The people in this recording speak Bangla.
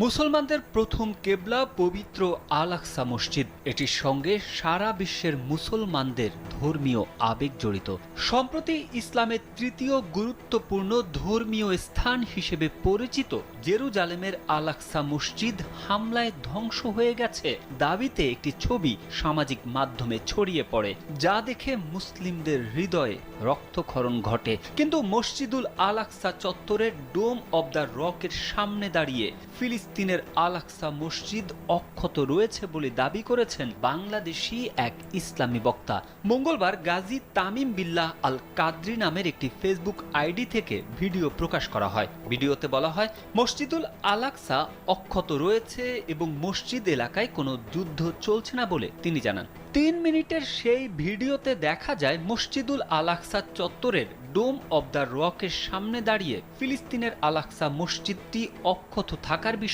মুসলমানদের প্রথম কেবলা পবিত্র আল আকসা মসজিদ। এটির সঙ্গে সারা বিশ্বের মুসলমানদের ধর্মীয় আবেগ জড়িত। সম্প্রতি ইসলামের তৃতীয় গুরুত্বপূর্ণ ধর্মীয় স্থান হিসেবে পরিচিত জেরুজালেমের আল আকসা মসজিদ হামলায় ধ্বংস হয়ে গেছে দাবিতে একটি ছবি সামাজিক মাধ্যমে ছড়িয়ে পড়ে, যা দেখে মুসলিমদের হৃদয়ে রক্তক্ষরণ ঘটে। কিন্তু মসজিদুল আল আকসা চত্বরের ডোম অব দ্য রকের সামনে দাঁড়িয়ে ফিলিস্তিনের আল আকসা মসজিদ অক্ষত রয়েছে বলে দাবি করেছেন বাংলাদেশি এক ইসলামী বক্তা। মঙ্গলবার গাজী তামিম বিল্লাহ আল কাদরি নামের একটি ফেসবুক আইডি থেকে ভিডিও প্রকাশ করা হয়। ভিডিওতে বলা হয়, মসজিদুল আল আকসা অক্ষত রয়েছে এবং মসজিদ এলাকায় কোনো যুদ্ধ চলছে না বলে তিনি জানান। 3 মিনিটের সেই ভিডিওতে দেখা যায় মসজিদুল আল আকসা চত্বরের ডোম অব দ্য রকের সামনে দাঁড়িয়ে ফিলিস্তিনের আল আকসা মসজিদটি অক্ষত থাকার বিষয়ে